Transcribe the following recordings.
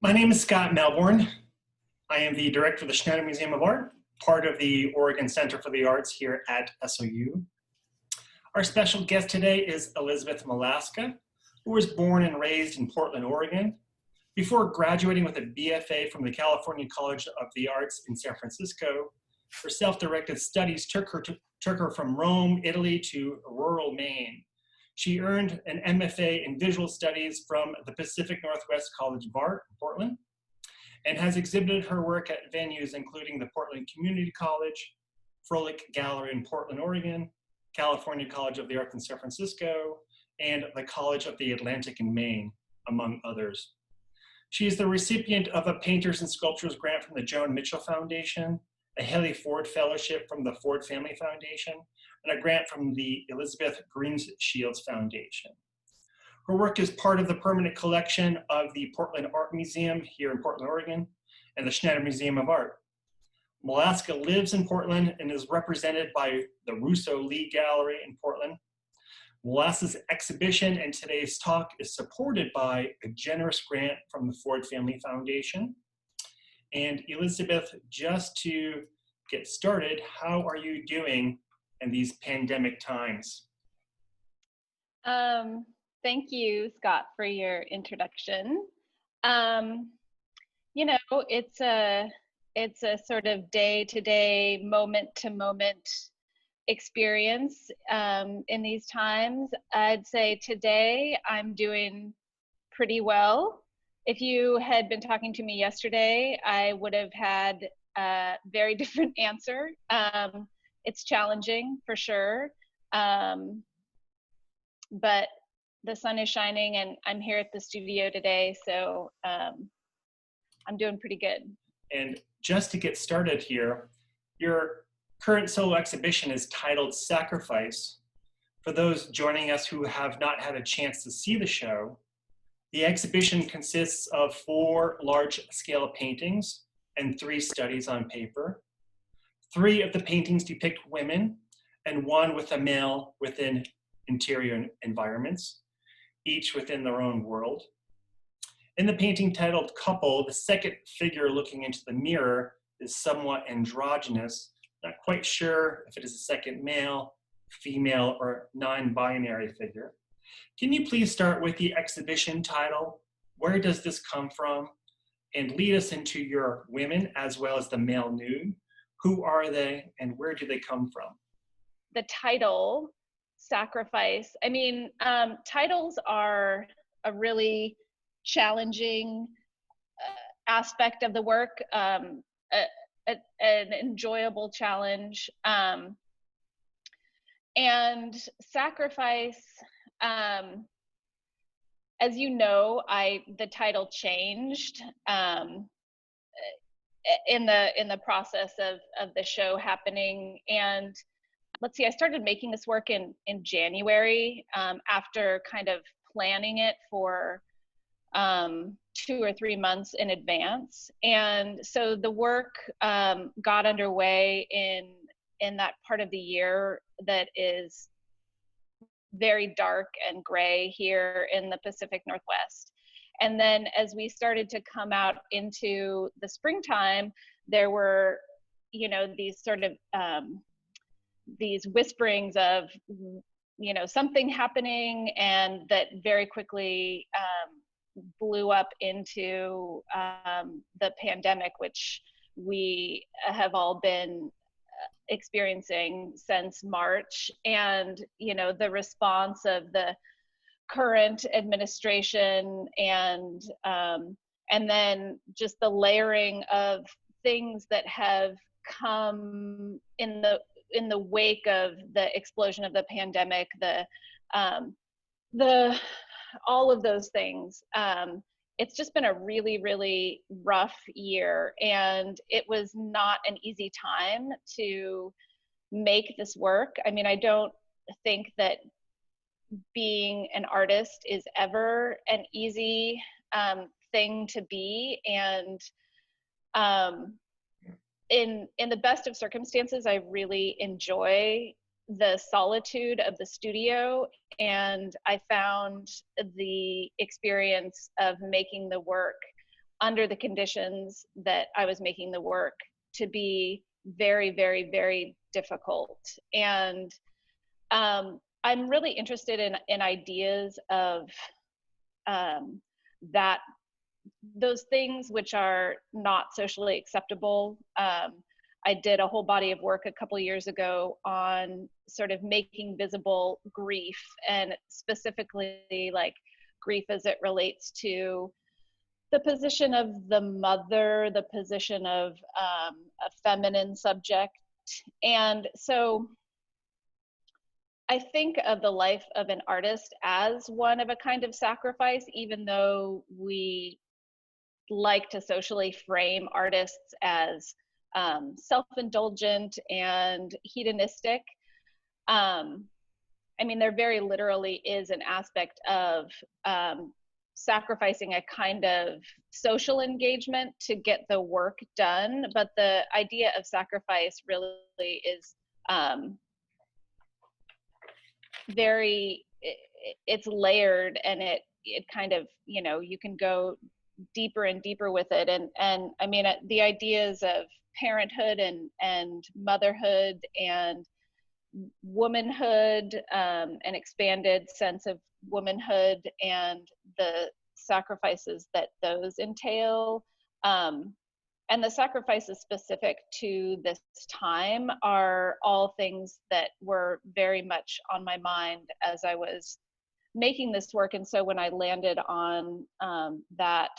My name is Scott Malbaurn. I am the director of the Schneider Museum of Art, part of the Oregon Center for the Arts here at SOU. Our special guest today is Elizabeth Malaska, who was born and raised in Portland, Oregon. Before graduating with a BFA from the California College of the Arts in San Francisco, her self-directed studies took her from Rome, Italy to rural Maine. She earned an MFA in visual studies from the Pacific Northwest College of Art in Portland and has exhibited her work at venues including the Portland Community College, Froelich Gallery in Portland, Oregon, California College of the Arts in San Francisco, and the College of the Atlantic in Maine, among others. She is the recipient of a Painters and Sculptors grant from the Joan Mitchell Foundation, a Haley Ford Fellowship from the Ford Family Foundation, and a grant from the Elizabeth Greenshields Foundation. Her work is part of the permanent collection of the Portland Art Museum here in Portland, Oregon, and the Schneider Museum of Art. Malaska lives in Portland and is represented by the Russo Lee Gallery in Portland. Malaska's exhibition and today's talk is supported by a generous grant from the Ford Family Foundation. And Elizabeth, just to get started, how are you doing in these pandemic times? Thank you, Scott, for your introduction. It's a sort of day-to-day, moment-to-moment experience in these times. I'd say today I'm doing pretty well. If you had been talking to me yesterday, I would have had a very different answer. It's challenging for sure, but the sun is shining and I'm here at the studio today, so I'm doing pretty good. And just to get started here, your current solo exhibition is titled Sacrifice. For those joining us who have not had a chance to see the show, the exhibition consists of 4 large-scale paintings and 3 studies on paper. 3 of the paintings depict women and 1 with a male within interior environments, each within their own world. In the painting titled Couple, the second figure looking into the mirror is somewhat androgynous. Not quite sure if it is a second male, female, or non-binary figure. Can you please start with the exhibition title? Where does this come from? And lead us into your women as well as the male nude. Who are they and where do they come from? The title, Sacrifice. I mean, titles are a really challenging aspect of the work, an enjoyable challenge. And Sacrifice, as you know, the title changed in the process of the show happening. And let's see, I started making this work in January after kind of planning it for 2 or 3 months in advance. And so the work got underway in that part of the year that is very dark and gray here in the Pacific Northwest. And then as we started to come out into the springtime, there were, these sort of these whisperings of, something happening, and that very quickly blew up into the pandemic, which we have all been experiencing since March. And the response of the current administration and then just the layering of things that have come in the wake of the explosion of the pandemic, all of those things. It's just been a really, really rough year, and it was not an easy time to make this work. I mean, I don't think that being an artist is ever an easy thing to be, and in the best of circumstances, I really enjoy the solitude of the studio, and I found the experience of making the work under the conditions that I was making the work to be very, very, very difficult. And I'm really interested in ideas of that those things which are not socially acceptable. I did a whole body of work a couple of years ago on sort of making visible grief, and specifically like grief as it relates to the position of the mother, the position of a feminine subject. And so I think of the life of an artist as one of a kind of sacrifice, even though we like to socially frame artists as self-indulgent and hedonistic. I mean, there very literally is an aspect of sacrificing a kind of social engagement to get the work done, but the idea of sacrifice really is it's layered, and it kind of, you know, you can go deeper and deeper with it. And I mean, the ideas of parenthood and motherhood and womanhood, an expanded sense of womanhood, and the sacrifices that those entail, and the sacrifices specific to this time are all things that were very much on my mind as I was making this work. And so when I landed on that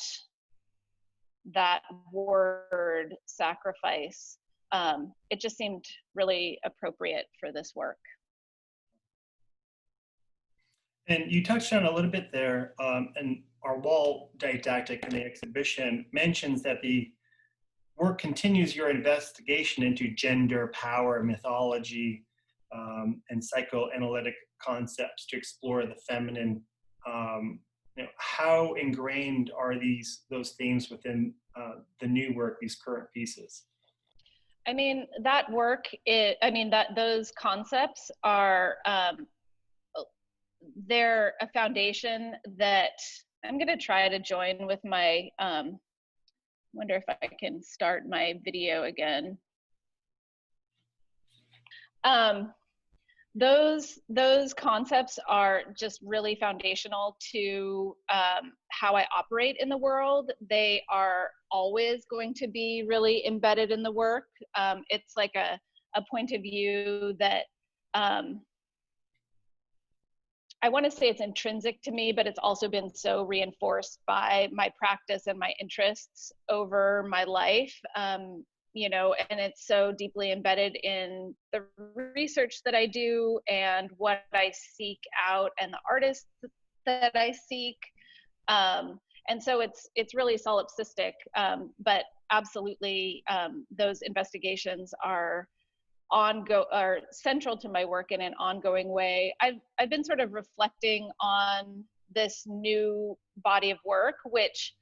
word sacrifice, it just seemed really appropriate for this work. And you touched on a little bit there, and our wall didactic in the exhibition mentions that the work continues your investigation into gender, power, mythology, and psychoanalytic concepts to explore the feminine. You know, how ingrained are those themes within the new work, these current pieces? I mean, that work, those concepts are, they're a foundation that I'm going to try to join with my, wonder if I can start my video again. Those concepts are just really foundational to how I operate in the world. They are always going to be really embedded in the work. It's like a point of view that I want to say it's intrinsic to me, but it's also been so reinforced by my practice and my interests over my life. You know, and it's so deeply embedded in the research that I do and what I seek out and the artists that I seek. And so it's really solipsistic, but absolutely those investigations are central to my work in an ongoing way. I've been sort of reflecting on this new body of work, which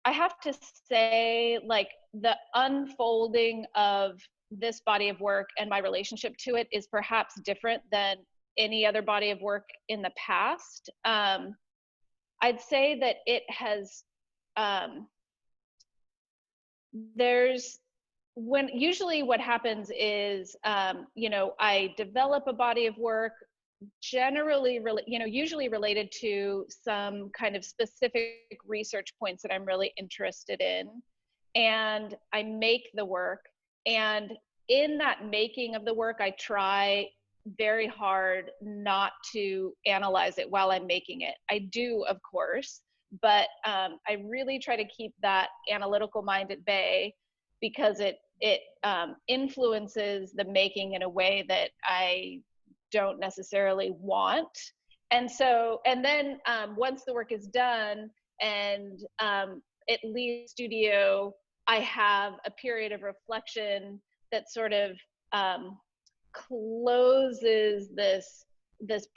I have to say, like, the unfolding of this body of work and my relationship to it is perhaps different than any other body of work in the past. I'd say that it has, usually what happens is, you know, I develop a body of work generally, you know, usually related to some kind of specific research points that I'm really interested in, and I make the work. And in that making of the work, I try very hard not to analyze it while I'm making it. I do, of course, but I really try to keep that analytical mind at bay, because it influences the making in a way that I don't necessarily want. And so, and then once the work is done and it leaves the studio, I have a period of reflection that sort of closes this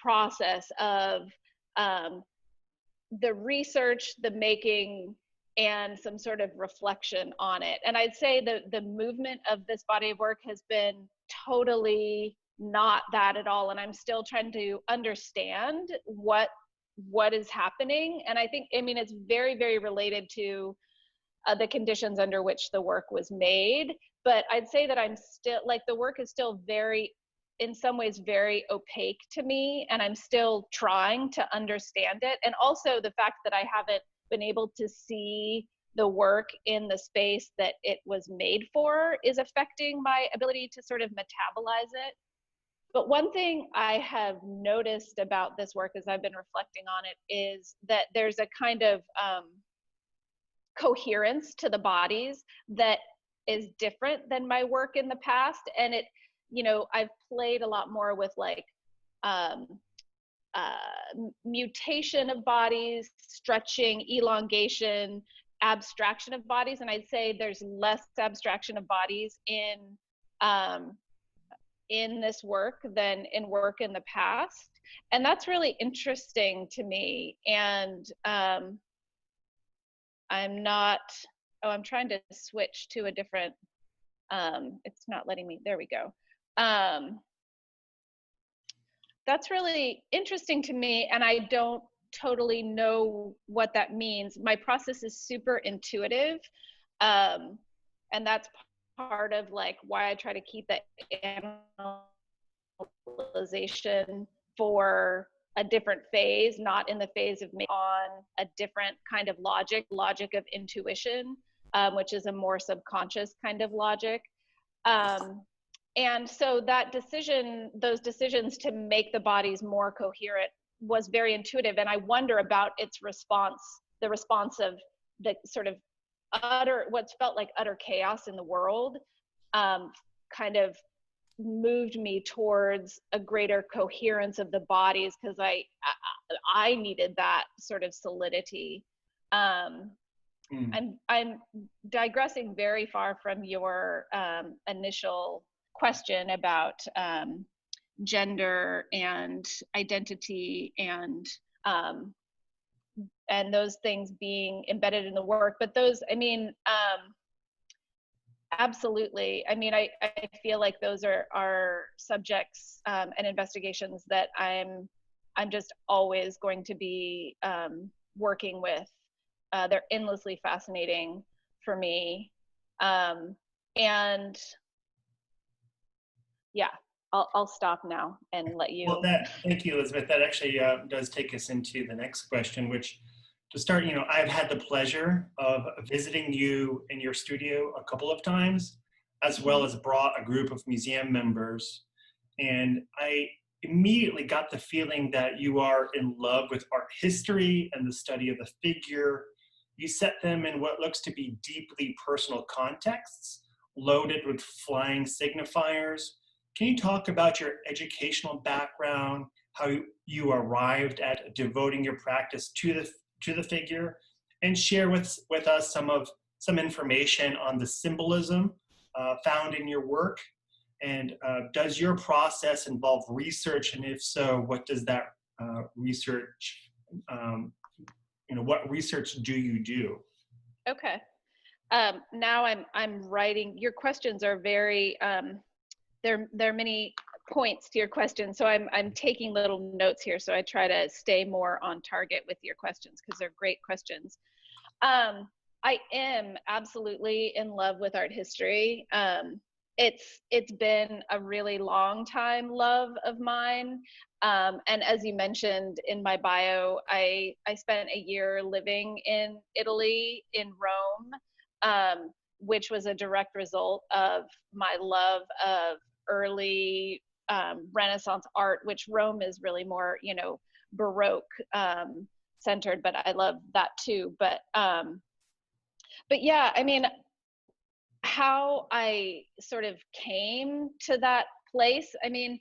process of the research, the making, and some sort of reflection on it. And I'd say the movement of this body of work has been totally not that at all. And I'm still trying to understand what what is happening. And I think, I mean, it's very, very related to the conditions under which the work was made. But I'd say that I'm still, like, the work is still very, in some ways, very opaque to me, and I'm still trying to understand it. And also the fact that I haven't been able to see the work in the space that it was made for is affecting my ability to sort of metabolize it. But one thing I have noticed about this work as I've been reflecting on it is that there's a kind of coherence to the bodies that is different than my work in the past. And it, you know, I've played a lot more with like mutation of bodies, stretching, elongation, abstraction of bodies. And I'd say there's less abstraction of bodies in this work than in work in the past. And that's really interesting to me. And I'm not, oh, I'm trying to switch to a different, it's not letting me, there we go. That's really interesting to me, and I don't totally know what that means. My process is super intuitive, and that's part of like why I try to keep the analyzation for a different phase, not in the phase of on a different kind of logic of intuition, which is a more subconscious kind of logic. And so that decision, those decisions to make the bodies more coherent was very intuitive. And I wonder about its response, the response of the sort of utter, what's felt like utter chaos in the world, kind of moved me towards a greater coherence of the bodies, because I needed that sort of solidity. I'm digressing very far from your initial question about gender and identity and those things being embedded in the work. But those, I mean, absolutely. I mean, I feel like those are subjects and investigations that I'm just always going to be working with. They're endlessly fascinating for me. And yeah, I'll stop now and let you. Well, thank you, Elizabeth. That actually does take us into the next question, which, to start, you know, I've had the pleasure of visiting you in your studio a couple of times, as well as brought a group of museum members. And I immediately got the feeling that you are in love with art history and the study of the figure. You set them in what looks to be deeply personal contexts, loaded with flying signifiers. Can you talk about your educational background, how you arrived at devoting your practice to the figure, and share with us some information on the symbolism found in your work? And does your process involve research? And if so, what does that research, you know, what research do you do? Okay. Now I'm writing. Your questions are very. There are many points to your question, so I'm taking little notes here. So I try to stay more on target with your questions because they're great questions. I am absolutely in love with art history. It's been a really long time love of mine. And as you mentioned in my bio, I spent a year living in Italy, in Rome, which was a direct result of my love of early Renaissance art, which Rome is really more, you know, Baroque centered, but I love that too. But yeah, I mean, how I sort of came to that place, I mean,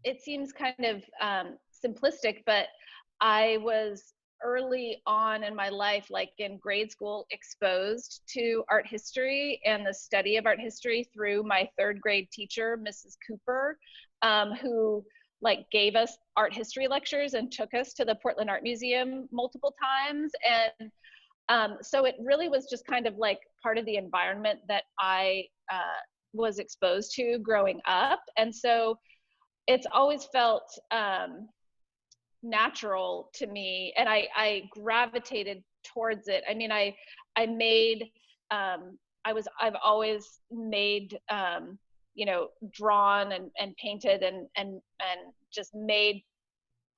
it seems kind of simplistic, but I was early on in my life, like in grade school, exposed to art history and the study of art history through my third grade teacher, Mrs. Cooper, who like gave us art history lectures and took us to the Portland Art Museum multiple times. And so it really was just kind of like part of the environment that I was exposed to growing up. And so it's always felt natural to me, and I gravitated towards it. I mean, I made I've always made drawn and painted and just made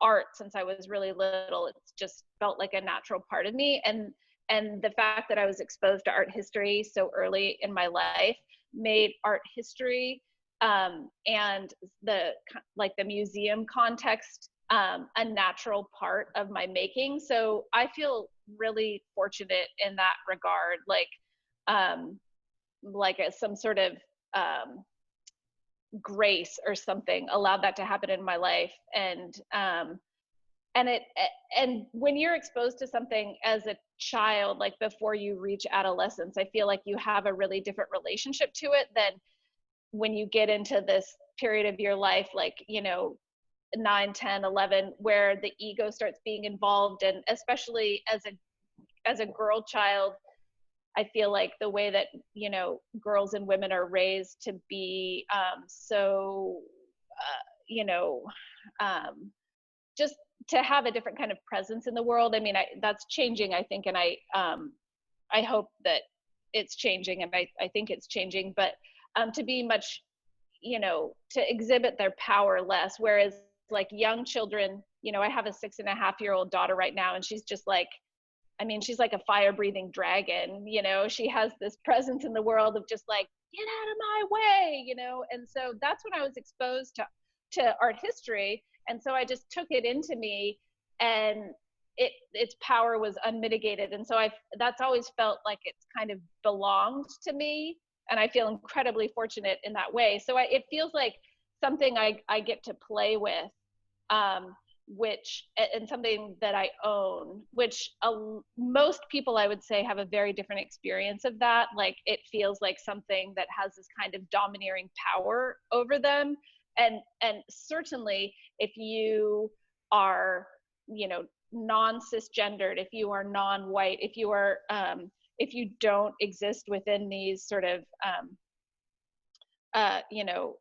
art since I was really little. It's just felt like a natural part of me, and the fact that I was exposed to art history so early in my life made art history and the museum context a natural part of my making. So I feel really fortunate in that regard, some sort of grace or something allowed that to happen in my life. And when you're exposed to something as a child, like before you reach adolescence, I feel like you have a really different relationship to it than when you get into this period of your life, 9, 10, 11, where the ego starts being involved. And especially as a girl child, I feel like the way that, girls and women are raised to be just to have a different kind of presence in the world. I mean, that's changing, I think, and I hope that it's changing, and I think it's changing, but to be much, to exhibit their power less, whereas like young children, I have a 6.5-year-old daughter right now, and she's just like, I mean, she's like a fire-breathing dragon, she has this presence in the world of just like, get out of my way, and so that's when I was exposed to art history. And so I just took it into me, and its power was unmitigated. And so that's always felt like it's kind of belonged to me, and I feel incredibly fortunate in that way. So it feels like something I get to play with, and something that I own, which most people, I would say, have a very different experience of that. Like, it feels like something that has this kind of domineering power over them. And certainly if you are, non-cisgendered, if you are non-white, if you don't exist within these sort of,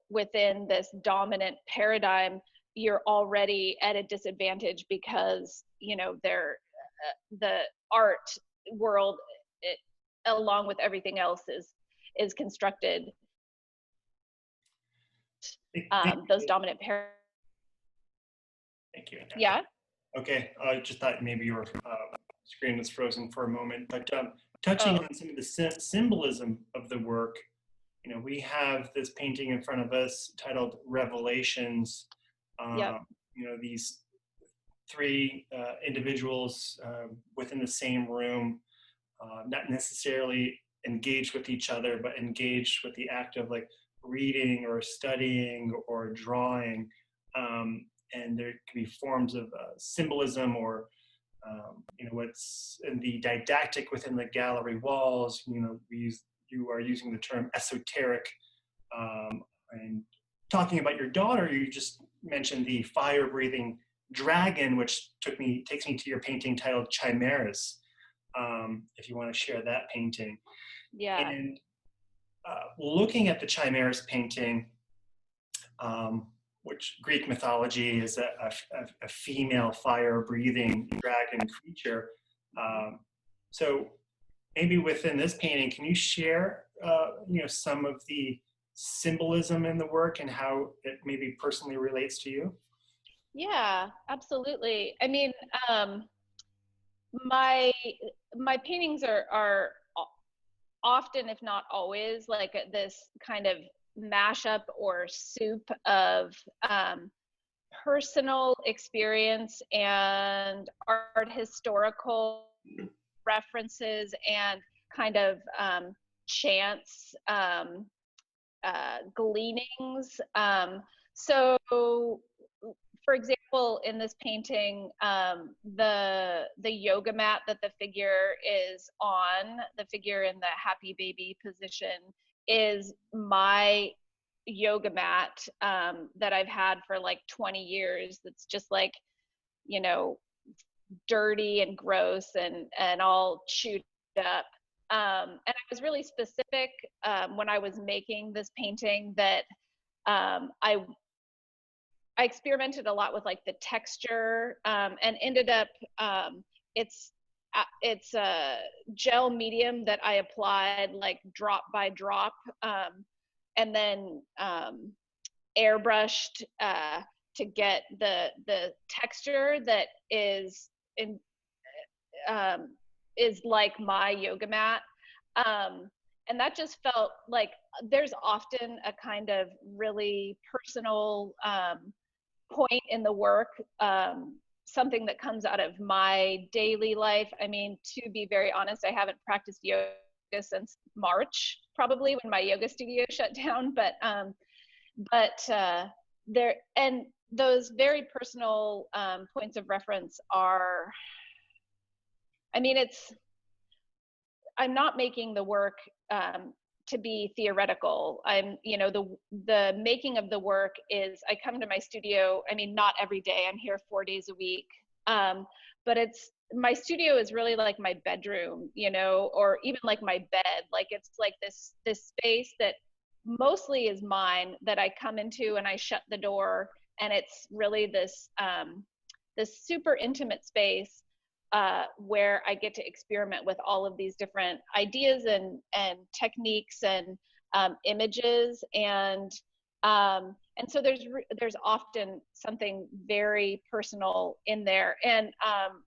within this dominant paradigm, you're already at a disadvantage because, the art world, along with everything else, is constructed those dominant paradigms. Thank you. Yeah. Okay, I just thought maybe your screen was frozen for a moment, but touching on some of the symbolism of the work, we have this painting in front of us titled Revelations. Yep. These three individuals within the same room, not necessarily engaged with each other, but engaged with the act of like reading or studying or drawing. And there can be forms of symbolism or, what's in the didactic within the gallery walls. You are using the term esoteric. And talking about your daughter, you just mentioned the fire-breathing dragon, which takes me to your painting titled Chimeras. If you want to share that painting. Yeah. And looking at the Chimeras painting, which Greek mythology is a female fire-breathing dragon creature. So maybe within this painting, can you share, some of the symbolism in the work and how it maybe personally relates to you? Yeah, absolutely. I mean, my paintings are often, if not always, like this kind of mashup or soup of personal experience and art historical references and kind of chance gleanings. So, for example, in this painting, the yoga mat that the figure is on, the figure in the happy baby position, is my yoga mat that I've had for like 20 years. That's just like, dirty and gross and all chewed up. And I was really specific when I was making this painting that I I experimented a lot with like the texture, and ended up, it's a gel medium that I applied like drop by drop, and then airbrushed to get the texture that in is like my yoga mat. And that just felt like there's often a kind of really personal point in the work, something that comes out of my daily life. I mean, to be very honest, I haven't practiced yoga since March, probably when my yoga studio shut down. But there, and those very personal points of reference are, I mean, I'm not making the work to be theoretical. The making of the work is, I come to my studio, I mean, not every day, I'm here 4 days a week. But my studio is really like my bedroom, or even like my bed. Like it's like this space that mostly is mine, that I come into and I shut the door, and it's really this super intimate space where I get to experiment with all of these different ideas and techniques and images, and so there's often something very personal in there. And on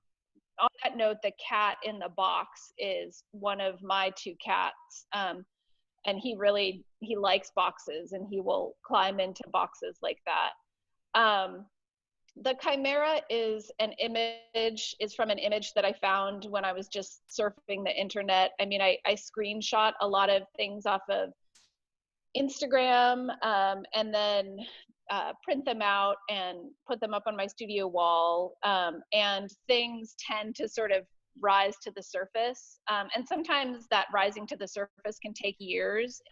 that note, the cat in the box is one of my 2 cats, and he likes boxes, and he will climb into boxes like that. The chimera is from an image that I found when I was just surfing the internet. I mean, I screenshot a lot of things off of Instagram, and then print them out and put them up on my studio wall. And things tend to sort of rise to the surface. And sometimes that rising to the surface can take years.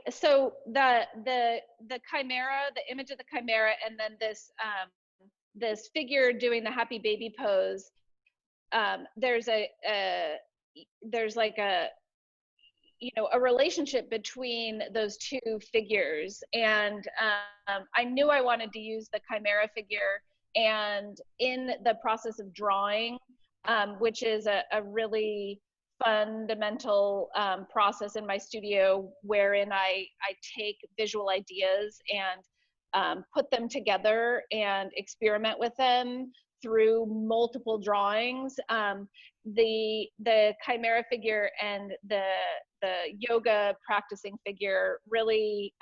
So the chimera, the image of the chimera, and then this figure doing the happy baby pose. There's like a relationship between those 2 figures, and I knew I wanted to use the chimera figure, and in the process of drawing, which is a really fundamental process in my studio, wherein I take visual ideas and put them together and experiment with them through multiple drawings. The chimera figure and the yoga practicing figure really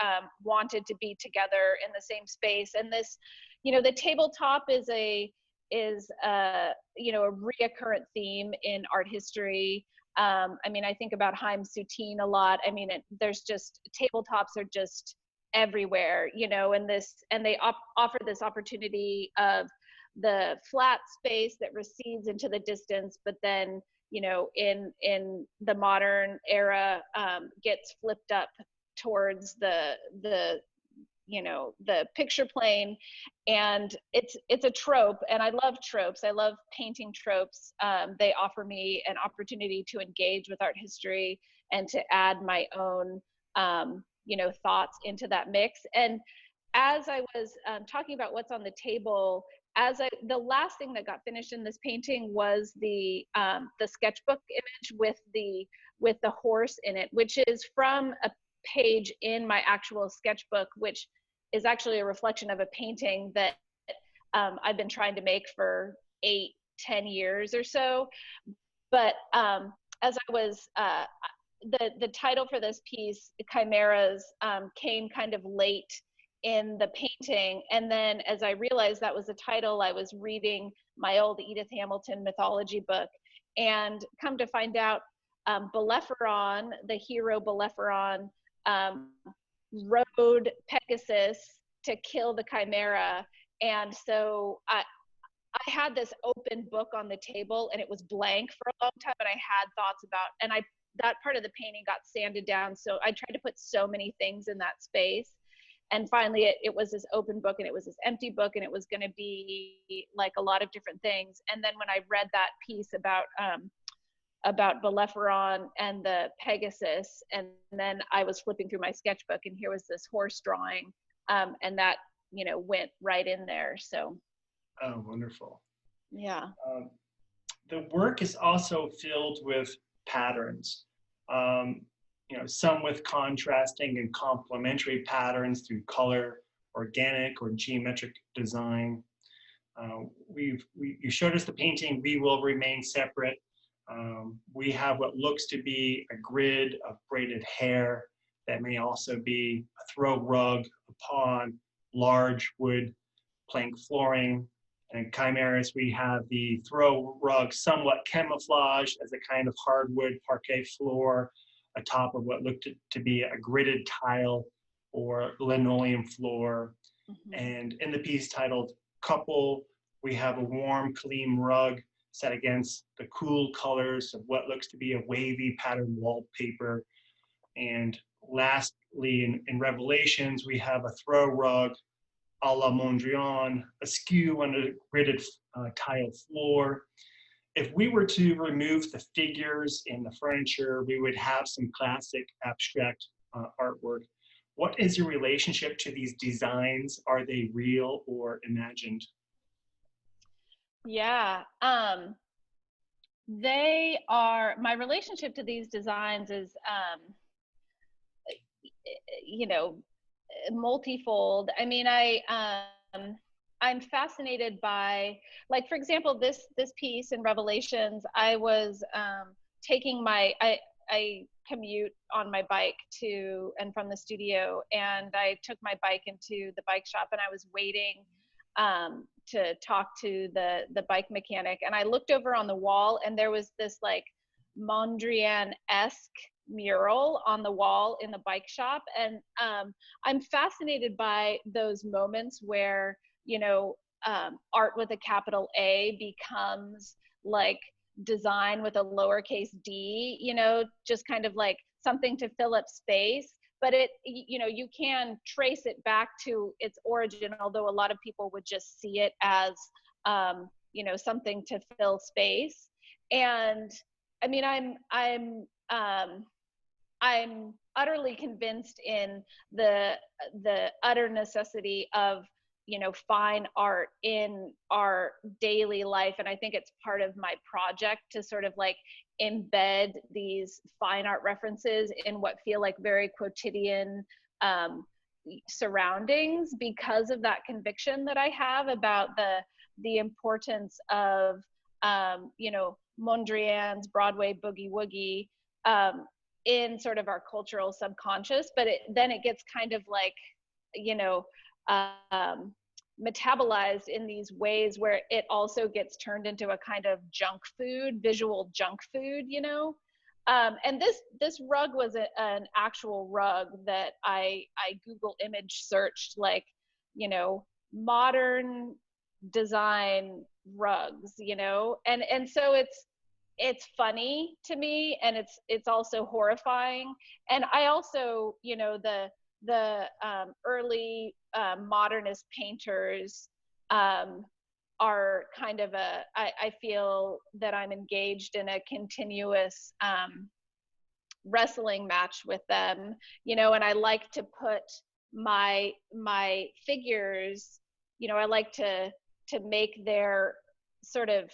wanted to be together in the same space. And this, the tabletop is a reoccurrent theme in art history. I mean, I think about Haim Soutine a lot. I mean, there's just, tabletops are just everywhere, and they offer this opportunity of the flat space that recedes into the distance, but then, in the modern era, gets flipped up towards the picture plane. And it's a trope, and I love tropes. I love painting tropes. They offer me an opportunity to engage with art history and to add my own thoughts into that mix. And as I was talking about what's on the table, the last thing that got finished in this painting was the sketchbook image with the horse in it, which is from a page in my actual sketchbook, which is actually a reflection of a painting that I've been trying to make for 8-10 years or so. But as I was, the title for this piece, Chimeras, came kind of late in the painting. And then as I realized that was the title, I was reading my old Edith Hamilton mythology book, and come to find out, Bellerophon, the hero Bellerophon, rode Pegasus to kill the chimera. And so I had this open book on the table, and it was blank for a long time, and I had thoughts about, and that part of the painting got sanded down. So I tried to put so many things in that space. And finally, it was this open book, and it was this empty book, and it was going to be like a lot of different things. And then when I read that piece about Bellerophon and the Pegasus, and then I was flipping through my sketchbook, and here was this horse drawing, and that went right in there. So, Oh, wonderful. yeah. The work is also filled with patterns. Um, some with contrasting and complementary patterns through color, organic or geometric design. You showed us the painting, We Will Remain Separate. We have what looks to be a grid of braided hair that may also be a throw rug upon large wood plank flooring. And in Chimeras, we have the throw rug somewhat camouflaged as a kind of hardwood parquet floor atop of what looked to be a gridded tile or linoleum floor. Mm-hmm. And in the piece titled Couple, we have a warm, clean rug set against the cool colors of what looks to be a wavy patterned wallpaper. And lastly, in Revelations, we have a throw rug a la Mondrian, askew on a gridded tile floor. If we were to remove the figures and the furniture, we would have some classic abstract artwork. What is your relationship to these designs? Are they real or imagined? Yeah. They are, my relationship to these designs is, multifold. I mean, I'm fascinated by, like, for example, this piece in Revelations. I was taking I commute on my bike to and from the studio, and I took my bike into the bike shop, and I was waiting to talk to the bike mechanic, and I looked over on the wall, and there was this like Mondrian-esque mural on the wall in the bike shop. And I'm fascinated by those moments where art with a capital A becomes like design with a lowercase d, just kind of like something to fill up space. But you can trace it back to its origin, although a lot of people would just see it as something to fill space. And I mean, I'm utterly convinced in the utter necessity of fine art in our daily life, and I think it's part of my project to sort of like embed these fine art references in what feel like very quotidian surroundings, because of that conviction that I have about the importance of Mondrian's Broadway boogie woogie in sort of our cultural subconscious. But then it gets kind of like metabolized in these ways where it also gets turned into a kind of junk food, visual junk food, and this rug was an actual rug that I Google image searched, like modern design rugs, and so it's funny to me, and it's also horrifying. And I also, the early modernist painters are kind of I feel that I'm engaged in a continuous wrestling match with them, and I like to put my figures, I like to make their sort of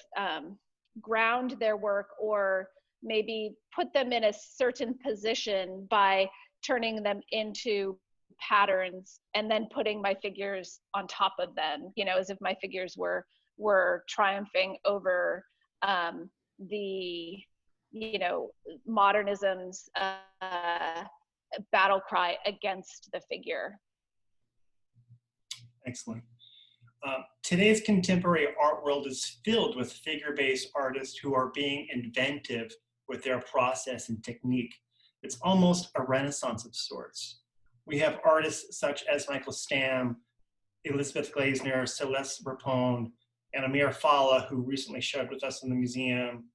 ground their work, or maybe put them in a certain position by turning them into patterns and then putting my figures on top of them, as if my figures were triumphing over the modernism's battle cry against the figure. Excellent. Today's contemporary art world is filled with figure-based artists who are being inventive with their process and technique. It's almost a renaissance of sorts. We have artists such as Michael Stamm, Elizabeth Glazner, Celeste Rapone, and Amir Fala, who recently showed with us in the museum.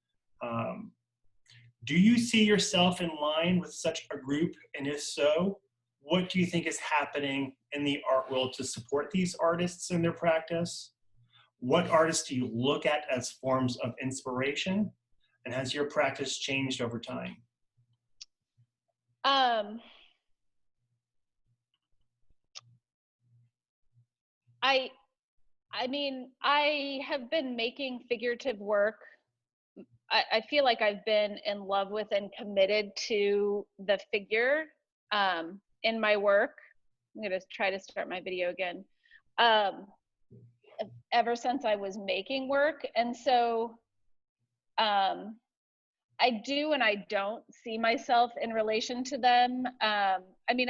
Do you see yourself in line with such a group? And if so, what do you think is happening in the art world to support these artists in their practice? What artists do you look at as forms of inspiration? And has your practice changed over time? I I mean, I have been making figurative work. I feel like I've been in love with and committed to the figure in my work. I'm gonna try to start my video again. Um, Ever since I was making work, and so um, I do and I don't see myself in relation to them. I mean,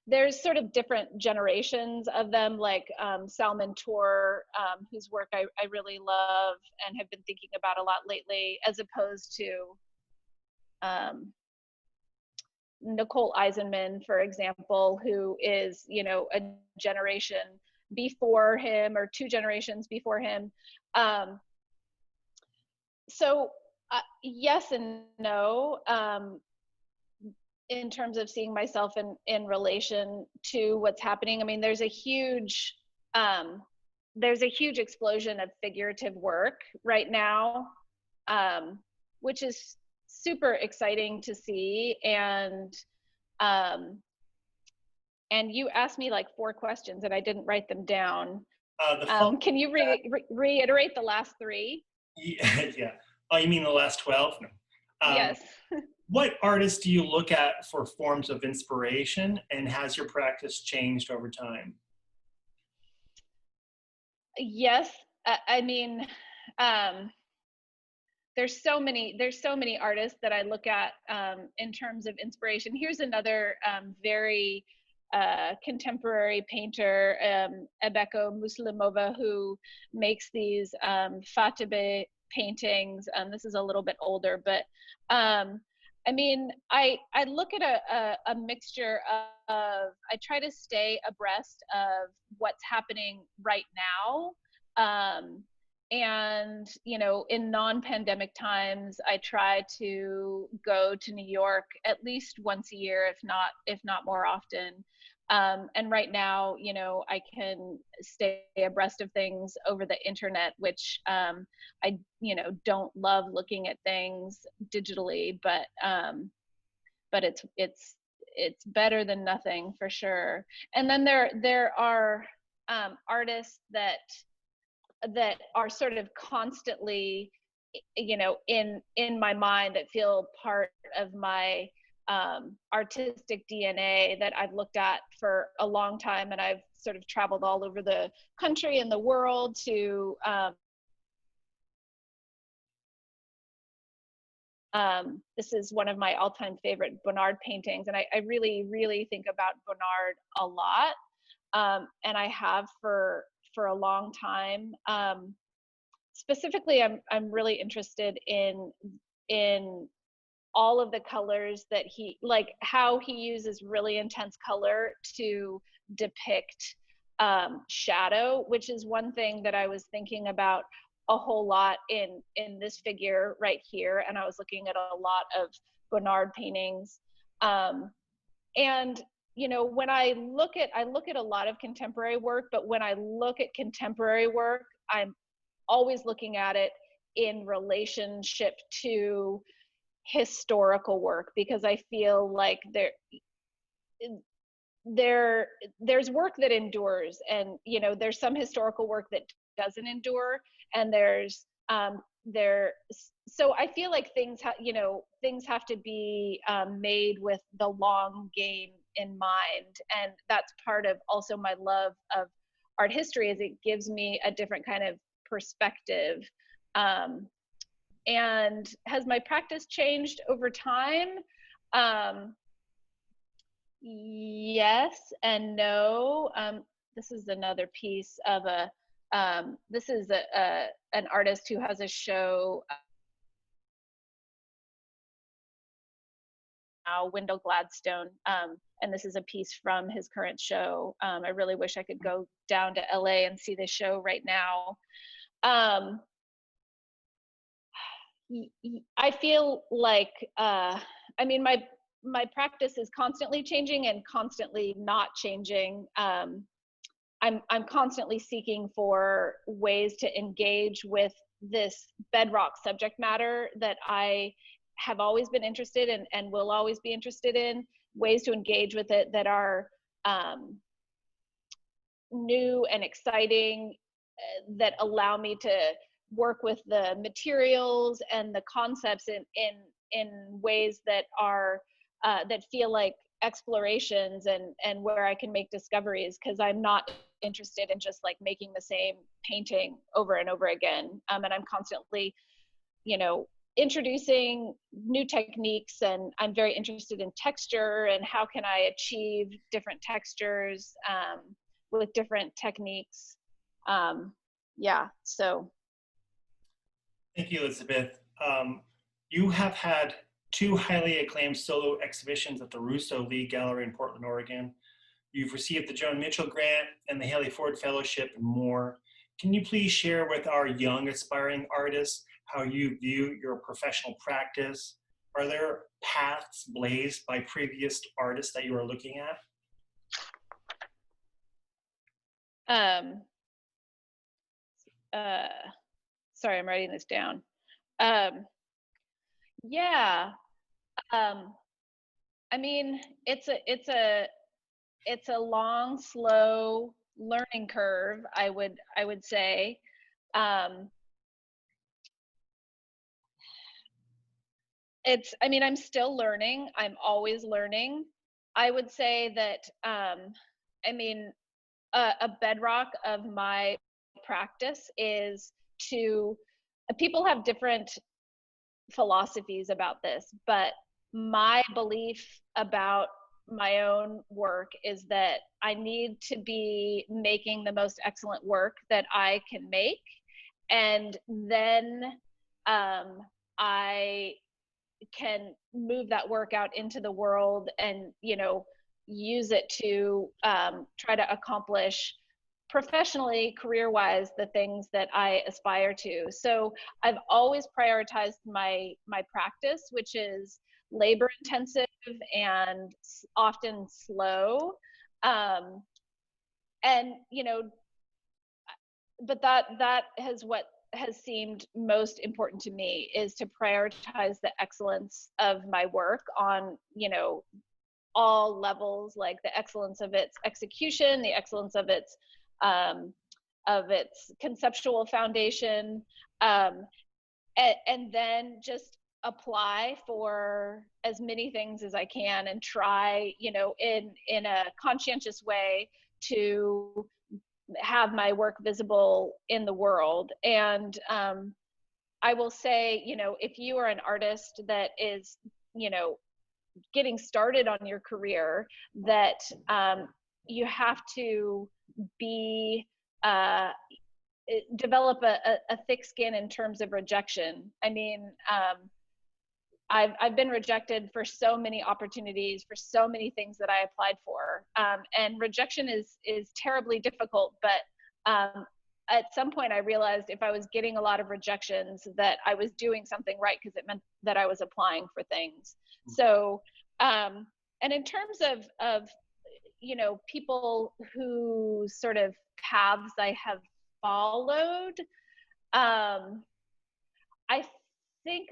there's sort of different generations of them, like Salman Tour, whose work I really love and have been thinking about a lot lately, as opposed to um, Nicole Eisenman, for example, who is, you know, a generation before him or two generations before him. Um, so yes and no. In terms of seeing myself in relation to what's happening. I mean, um, there's a huge explosion of figurative work right now, which is super exciting to see. Um, and you asked me like 4 questions and I didn't write them down. Can you reiterate the last 3? Yeah. Oh, you mean the last 12? No. Yes. What artists do you look at for forms of inspiration, and has your practice changed over time? Yes. I mean, um, there's so many artists that I look at in terms of inspiration. Here's another very contemporary painter, Ebeko Muslimova, who makes these Fatebe paintings. This is a little bit older, but I mean, I look at a mixture of, I try to stay abreast of what's happening right now. And, you know, in non-pandemic times, I try to go to New York at least once a year, if not more often. And right now, you know, I can stay abreast of things over the internet, which I, you know, don't love looking at things digitally, but it's better than nothing for sure. And then there are artists that are sort of constantly, you know, in my mind, that feel part of my artistic DNA that I've looked at for a long time, and I've sort of traveled all over the country and the world to this is one of my all-time favorite Bonnard paintings, and I really think about Bonnard a lot, and I have for a long time. Specifically, I'm really interested in all of the colors that he, like how he uses really intense color to depict shadow, which is one thing that I was thinking about a whole lot in this figure right here. And I was looking at a lot of Bonnard paintings. And you know, when I look at a lot of contemporary work, but when I look at contemporary work, I'm always looking at it in relationship to historical work, because I feel like there's work that endures, and you know, there's some historical work that doesn't endure, and there so I feel like things have to be made with the long game in mind, and that's part of also my love of art history, is it gives me a different kind of perspective. And has my practice changed over time? Yes and no. This is another piece of this is an artist who has a show now, Wendell Gladstone, and this is a piece from his current show. I really wish I could go down to LA and see this show right now. I feel like, I mean, my practice is constantly changing and constantly not changing. I'm constantly seeking for ways to engage with this bedrock subject matter that I have always been interested in and will always be interested in, ways to engage with it that are new and exciting, that allow me to work with the materials and the concepts in ways that are that feel like explorations, and where I can make discoveries, because I'm not interested in just like making the same painting over and over again. And I'm constantly, introducing new techniques, and I'm very interested in texture and how can I achieve different textures with different techniques. So. Thank you, Elizabeth. You have had two highly acclaimed solo exhibitions at the Russo Lee Gallery in Portland, Oregon. You've received the Joan Mitchell Grant and the Haley Ford Fellowship and more. Can you please share with our young aspiring artists how you view your professional practice? Are there paths blazed by previous artists that you are looking at? Sorry, I'm writing this down. I mean, it's a long, slow learning curve, I would say. I'm still learning. I'm always learning. I would say that, a bedrock of my practice is people have different philosophies about this, but my belief about my own work is that I need to be making the most excellent work that I can make, and then I can move that work out into the world and use it to try to accomplish professionally, career-wise, the things that I aspire to. So I've always prioritized my practice, which is labor intensive and often slow. But that has seemed most important to me, is to prioritize the excellence of my work on, all levels, like the excellence of its execution, the excellence of its conceptual foundation, and then just apply for as many things as I can, and try, in a conscientious way, to have my work visible in the world. And I will say, if you are an artist that is, getting started on your career, that you have to develop a thick skin in terms of rejection. I've been rejected for so many opportunities, for so many things that I applied for, and rejection is terribly difficult. But at some point, I realized if I was getting a lot of rejections, that I was doing something right, because it meant that I was applying for things. So, and in terms of people whose sort of paths I have followed, I think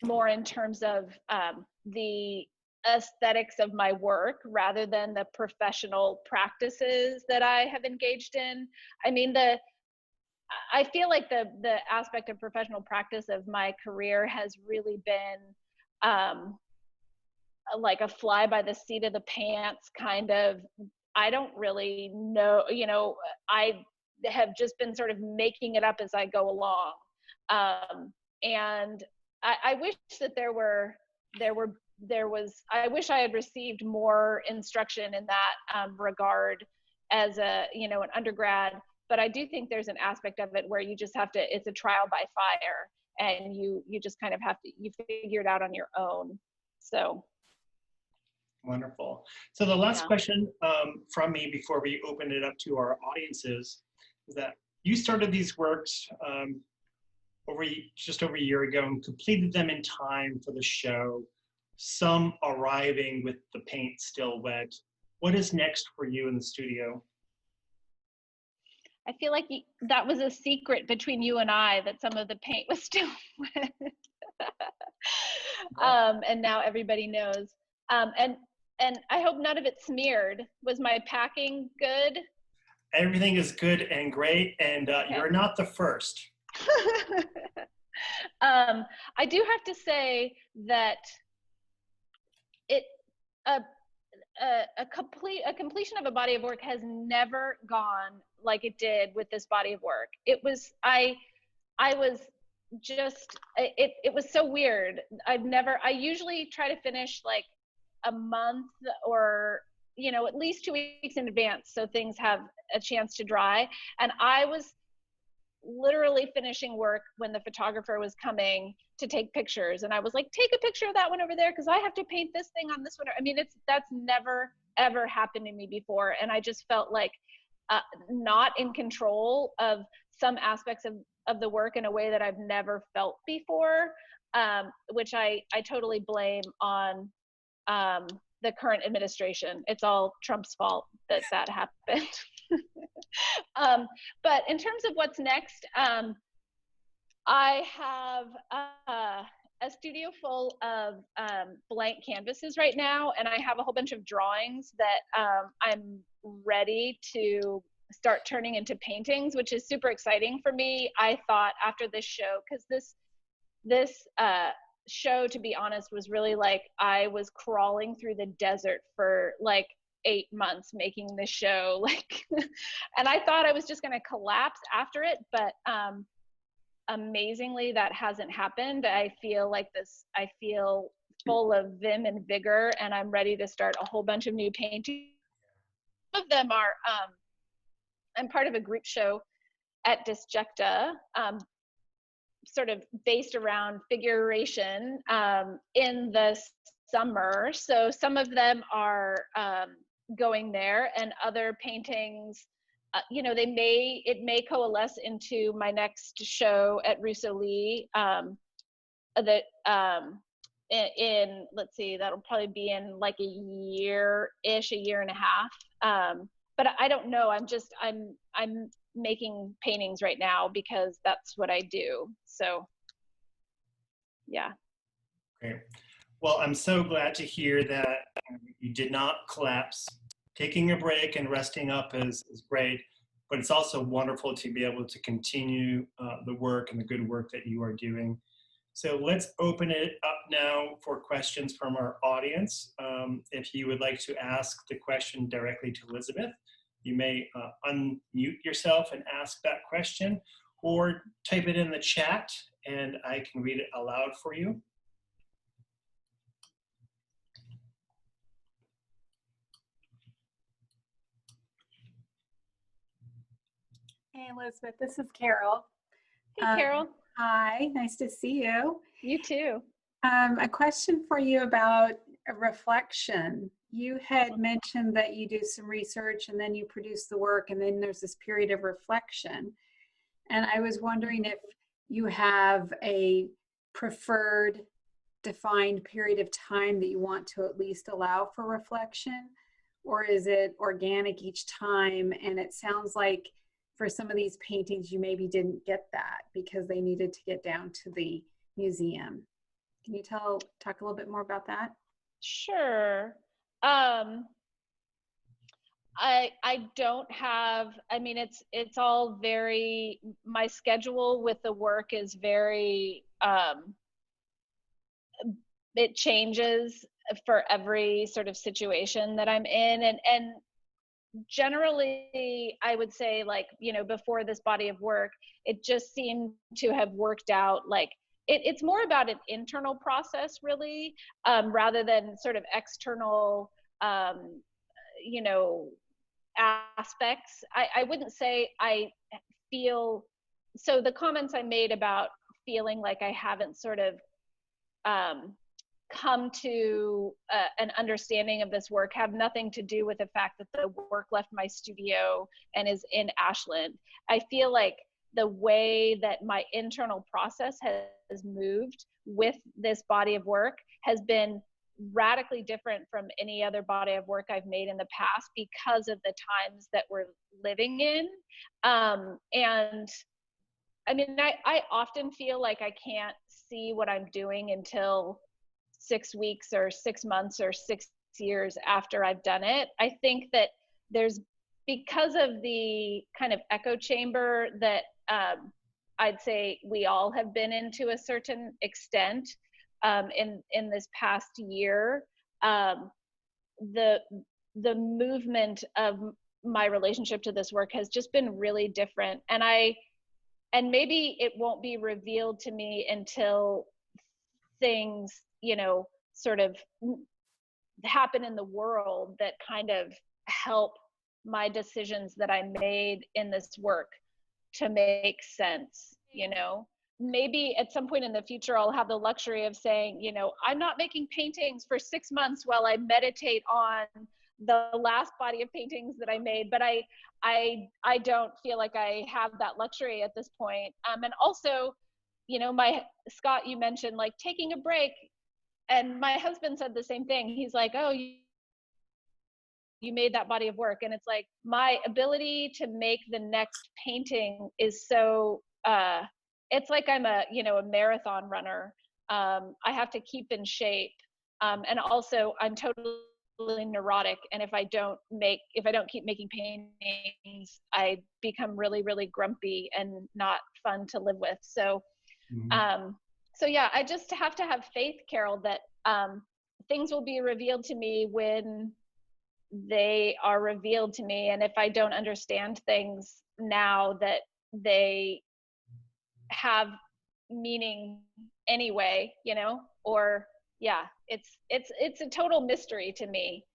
more in terms of the aesthetics of my work rather than the professional practices that I have engaged in. I feel like the aspect of professional practice of my career has really been like a fly by the seat of the pants kind of. I don't really know, I have just been sort of making it up as I go along. And I wish that I wish I had received more instruction in that regard as an undergrad. But I do think there's an aspect of it where you just have to, it's a trial by fire, and you just kind of have to, you figure it out on your own. So. Wonderful. So the last question from me before we open it up to our audiences is that you started these works just over a year ago and completed them in time for the show, some arriving with the paint still wet. What is next for you in the studio? I feel like that was a secret between you and I, that some of the paint was still wet. And now everybody knows. And And I hope none of it smeared. Was my packing good? Everything is good and great, and Okay. you're not the first. I do have to say that it a, a completion of a body of work has never gone like it did with this body of work. It was I was just it was so weird. I usually try to finish like a month or at least 2 weeks in advance so things have a chance to dry, and I was literally finishing work when the photographer was coming to take pictures, and I was like, take a picture of that one over there because I have to paint this thing on this one. I mean, that's never ever happened to me before, and I just felt like not in control of some aspects of the work in a way that I've never felt before, which I totally blame on the current administration. It's all Trump's fault that happened. But in terms of what's next, I have a studio full of blank canvases right now, and I have a whole bunch of drawings that I'm ready to start turning into paintings, which is super exciting for me. I thought after this show, because this show, to be honest, was really like I was crawling through the desert for like 8 months making this show, like, and I thought I was just going to collapse after it, but amazingly that hasn't happened. I feel full of vim and vigor, and I'm ready to start a whole bunch of new paintings. Some of them are I'm part of a group show at Disjecta, sort of based around figuration in the summer. So some of them are going there, and other paintings, it may coalesce into my next show at Russo Lee that in let's see, that'll probably be in like a year and a half. But I don't know. I'm making paintings right now because that's what I do. So yeah. Great. Well, I'm so glad to hear that you did not collapse. Taking a break and resting up is great, but it's also wonderful to be able to continue the work and the good work that you are doing. So let's open it up now for questions from our audience. If you would like to ask the question directly to Elizabeth, you may unmute yourself and ask that question, or type it in the chat and I can read it aloud for you. Hey, Elizabeth, this is Carol. Hey, Carol. Hi, nice to see you. You too. A question for you about a reflection. You had mentioned that you do some research and then you produce the work, and then there's this period of reflection. And I was wondering if you have a preferred defined period of time that you want to at least allow for reflection, or is it organic each time? And it sounds like for some of these paintings, you maybe didn't get that because they needed to get down to the museum. Can you talk a little bit more about that? Sure. I don't have, I mean, it's all very, my schedule with the work is very, it changes for every sort of situation that I'm in. And generally, I would say, like, before this body of work, it just seemed to have worked out. Like, it's more about an internal process, really, rather than sort of external, aspects. I wouldn't say I feel, so the comments I made about feeling like I haven't sort of come to an understanding of this work have nothing to do with the fact that the work left my studio and is in Ashland. I feel like the way that my internal process has moved with this body of work has been radically different from any other body of work I've made in the past because of the times that we're living in. And I mean, I often feel like I can't see what I'm doing until 6 weeks or 6 months or 6 years after I've done it. I think that there's, because of the kind of echo chamber that I'd say we all have been in to a certain extent in this past year, the movement of my relationship to this work has just been really different. And maybe it won't be revealed to me until things, you know, sort of happen in the world that kind of help my decisions that I made in this work to make sense, you know. Maybe at some point in the future, I'll have the luxury of saying, you know, I'm not making paintings for 6 months while I meditate on the last body of paintings that I made, but I don't feel like I have that luxury at this point. And also, you know, Scott, you mentioned like taking a break, and my husband said the same thing. He's like, oh, you made that body of work. And it's like, my ability to make the next painting is so, it's like I'm a marathon runner. I have to keep in shape. And also I'm totally neurotic. And if I don't keep making paintings, I become really, really grumpy and not fun to live with. So, so yeah, I just have to have faith, Carol, that things will be revealed to me when they are revealed to me. And if I don't understand things now, that they have meaning anyway, you know, or yeah, it's a total mystery to me.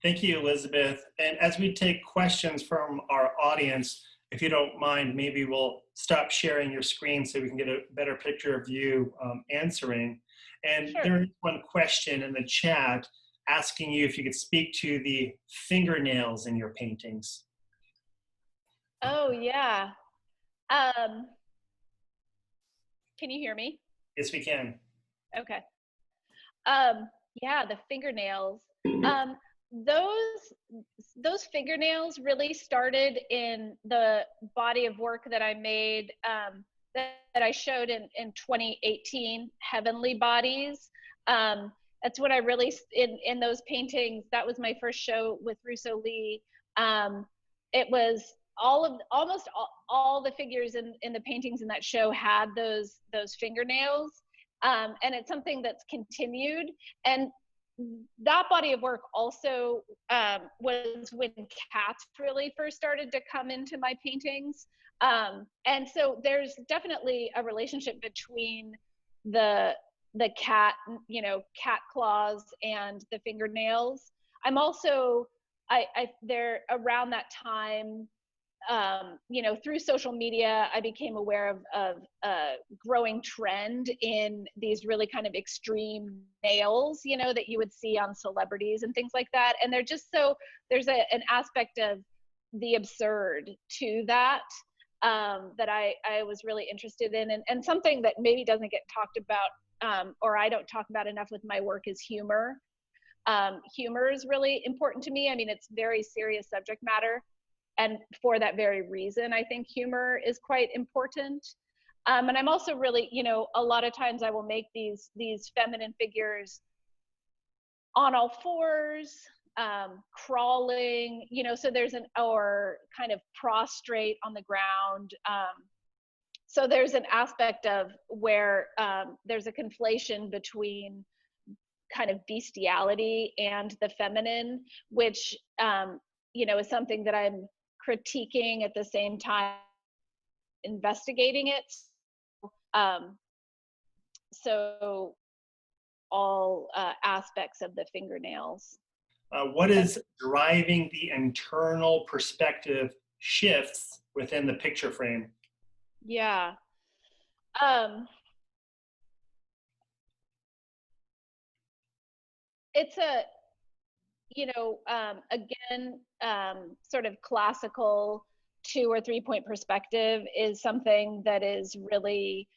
Thank you, Elizabeth. And as we take questions from our audience, if you don't mind, maybe we'll stop sharing your screen so we can get a better picture of you answering. And Sure. There is one question in the chat asking you if you could speak to the fingernails in your paintings. Oh, yeah. Can you hear me? Yes, we can. Okay. Yeah, the fingernails. Those fingernails really started in the body of work that I made, that I showed in 2018, Heavenly Bodies. That's when I really, in those paintings, that was my first show with Russo Lee. It was almost all the figures in the paintings in that show had those fingernails. And it's something that's continued. And that body of work also was when cats really first started to come into my paintings. And so there's definitely a relationship between the cat, you know, cat claws and the fingernails. I'm also, there around that time, you know, through social media, I became aware of a growing trend in these really kind of extreme nails, you know, that you would see on celebrities and things like that. And they're just so, there's an aspect of the absurd to that, that I was really interested in. And something that maybe doesn't get talked about, or I don't talk about enough with my work, is humor. Humor is really important to me. I mean, it's very serious subject matter. And for that very reason, I think humor is quite important. And I'm also really, you know, a lot of times I will make these feminine figures on all fours, crawling, you know, so there's or kind of prostrate on the ground. So there's an aspect of where there's a conflation between kind of bestiality and the feminine, which, you know, is something that I'm critiquing at the same time investigating it. So all aspects of the fingernails. What is driving the internal perspective shifts within the picture frame? Yeah. It's a, you know, again, sort of classical 2 or 3 point perspective is something that is really,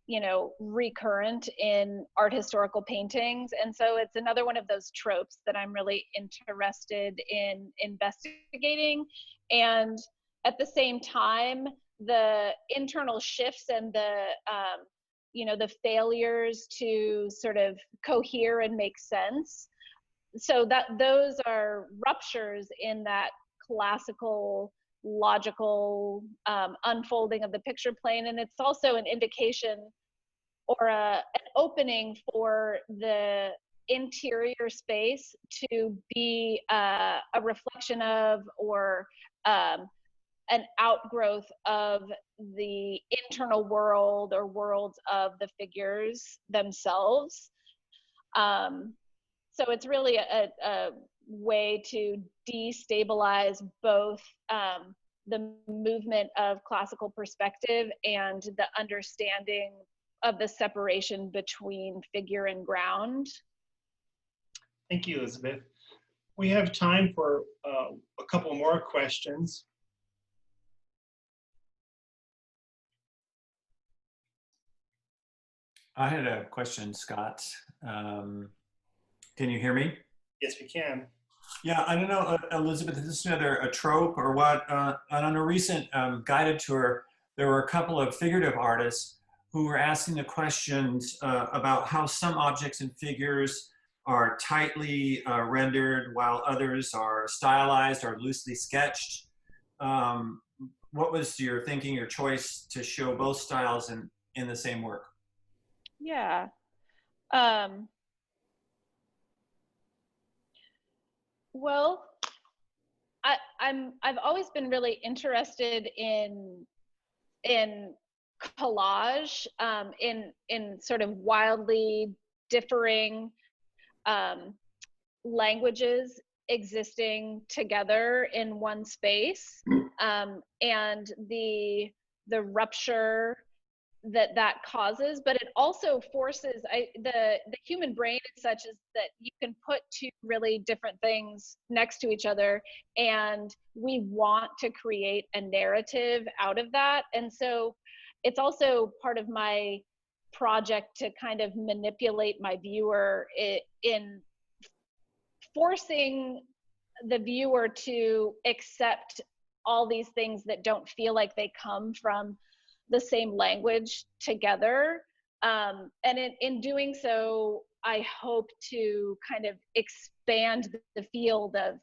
you know, recurrent in art historical paintings. And so it's another one of those tropes that I'm really interested in investigating. And at the same time, the internal shifts and the the failures to sort of cohere and make sense. So that those are ruptures in that classical logical unfolding of the picture plane, and it's also an indication or an opening for the interior space to be a reflection of, or an outgrowth of the internal world or worlds of the figures themselves. So it's really a way to destabilize both the movement of classical perspective and the understanding of the separation between figure and ground. Thank you, Elizabeth. We have time for a couple more questions. I had a question, Scott. Can you hear me? Yes, we can. Yeah, I don't know, Elizabeth, is this another a trope or what? On a recent guided tour, there were a couple of figurative artists who were asking the questions about how some objects and figures are tightly rendered while others are stylized or loosely sketched. What was your thinking, your choice to show both styles in the same work? Yeah. Well, I've always been really interested in collage, in sort of wildly differing languages existing together in one space, and the rupture that causes, but it also forces the human brain is such as that you can put two really different things next to each other, and we want to create a narrative out of that. And so it's also part of my project to kind of manipulate my viewer in forcing the viewer to accept all these things that don't feel like they come from the same language together. And in doing so, I hope to kind of expand the field of,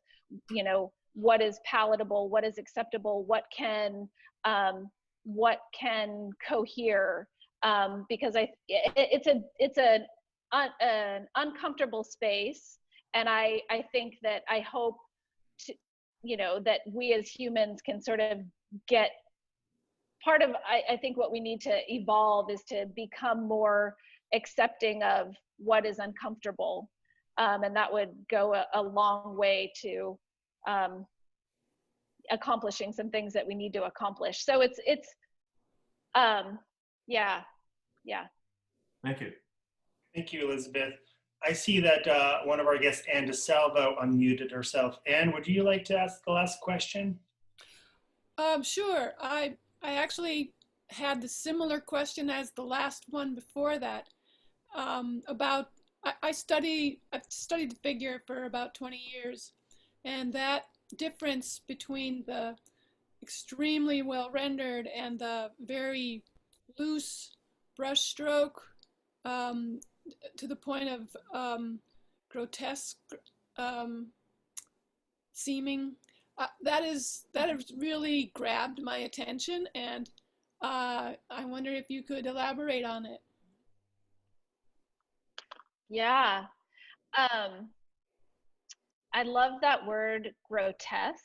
what is palatable, what is acceptable, what can cohere, because it's an uncomfortable space, and I think that I hope to, that we as humans can sort of get part of, I think what we need to evolve is to become more accepting of what is uncomfortable. And that would go a long way to accomplishing some things that we need to accomplish. So yeah. Thank you. Thank you, Elizabeth. I see that one of our guests, Anne DeSalvo, unmuted herself. Anne, would you like to ask the last question? Sure. I actually had the similar question as the last one before that, about I've studied the figure for about 20 years, and that difference between the extremely well rendered and the very loose brush stroke, to the point of grotesque seeming, that has really grabbed my attention, and I wonder if you could elaborate on it. Yeah. I love that word, grotesque.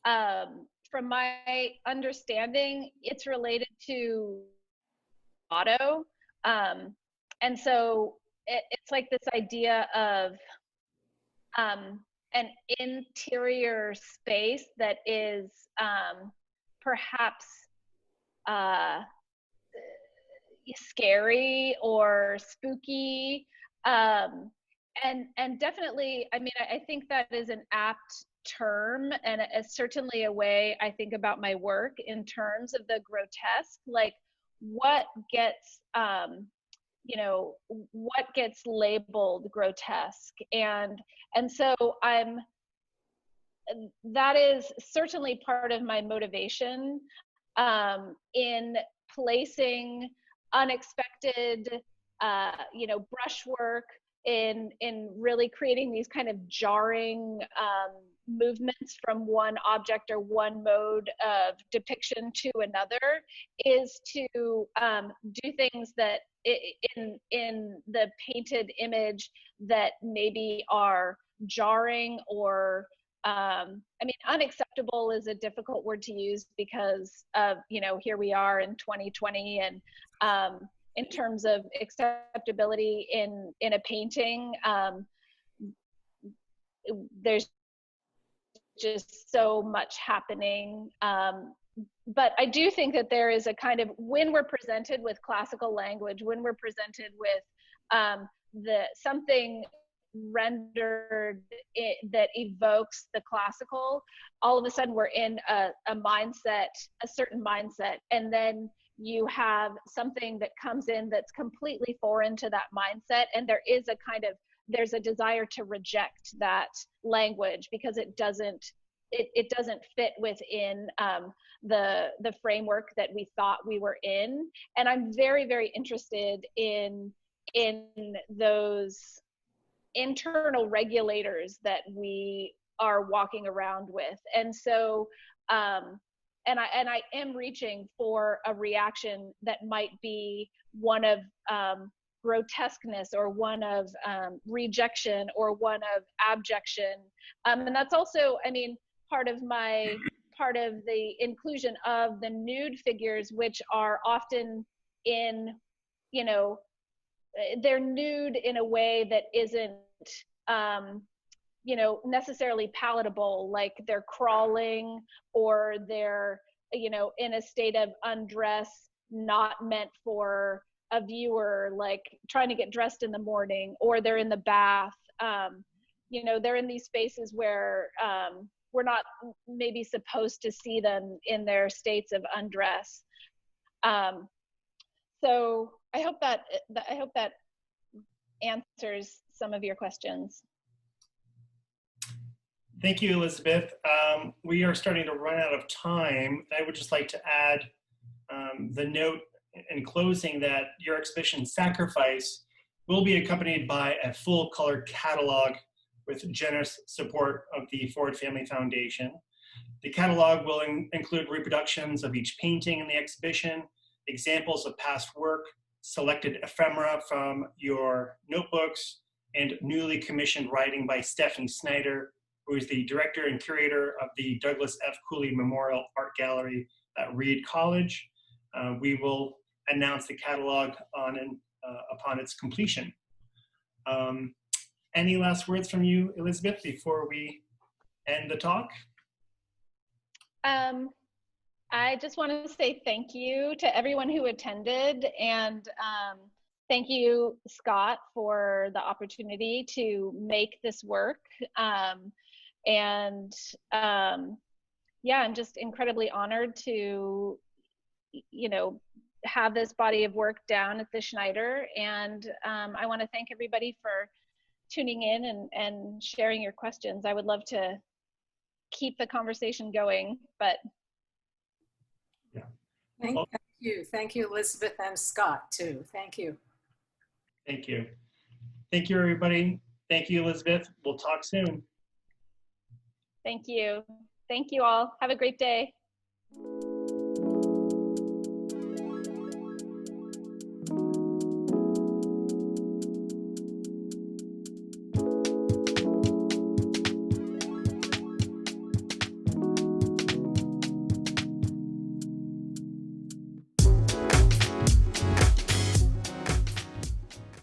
From my understanding, it's related to auto. And so it's like this idea of an interior space that is perhaps scary or spooky, and definitely, I mean, I think that is an apt term, and it's certainly a way I think about my work in terms of the grotesque, like what gets what gets labeled grotesque, and so that is certainly part of my motivation in placing unexpected, brushwork in really creating these kind of jarring movements from one object or one mode of depiction to another, is to do things that in the painted image that maybe are jarring or unacceptable is a difficult word to use because of, here we are in 2020, and in terms of acceptability in a painting, there's just so much happening. But I do think that there is a kind of, when we're presented with classical language, when we're presented with something rendered that evokes the classical, all of a sudden we're in a mindset, a certain mindset, and then you have something that comes in that's completely foreign to that mindset, and there's a desire to reject that language because it doesn't fit within the framework that we thought we were in. And I'm very, very interested in those internal regulators that we are walking around with. And so and I am reaching for a reaction that might be one of grotesqueness, or one of rejection, or one of abjection. And that's also, part of the inclusion of the nude figures, which are often they're nude in a way that isn't, necessarily palatable, like they're crawling, or they're, in a state of undress, not meant for a viewer, like trying to get dressed in the morning, or they're in the bath. They're in these spaces where we're not maybe supposed to see them in their states of undress. So I hope that answers some of your questions. Thank you, Elizabeth. We are starting to run out of time. I would just like to add the note in closing that your exhibition Sacrifice will be accompanied by a full color catalog with generous support of the Ford Family Foundation. The catalog will include reproductions of each painting in the exhibition, examples of past work, selected ephemera from your notebooks, and newly commissioned writing by Stephanie Schneider, who is the director and curator of the Douglas F. Cooley Memorial Art Gallery at Reed College. We will announce the catalog upon its completion. Any last words from you, Elizabeth, before we end the talk? I just want to say thank you to everyone who attended, and thank you, Scott, for the opportunity to make this work. I'm just incredibly honored to, have this body of work down at the Schneider. And I want to thank everybody for tuning in and sharing your questions. I would love to keep the conversation going, but. Yeah. Thank you. Thank you, Elizabeth, and Scott, too. Thank you. Thank you. Thank you, everybody. Thank you, Elizabeth. We'll talk soon. Thank you. Thank you all. Have a great day.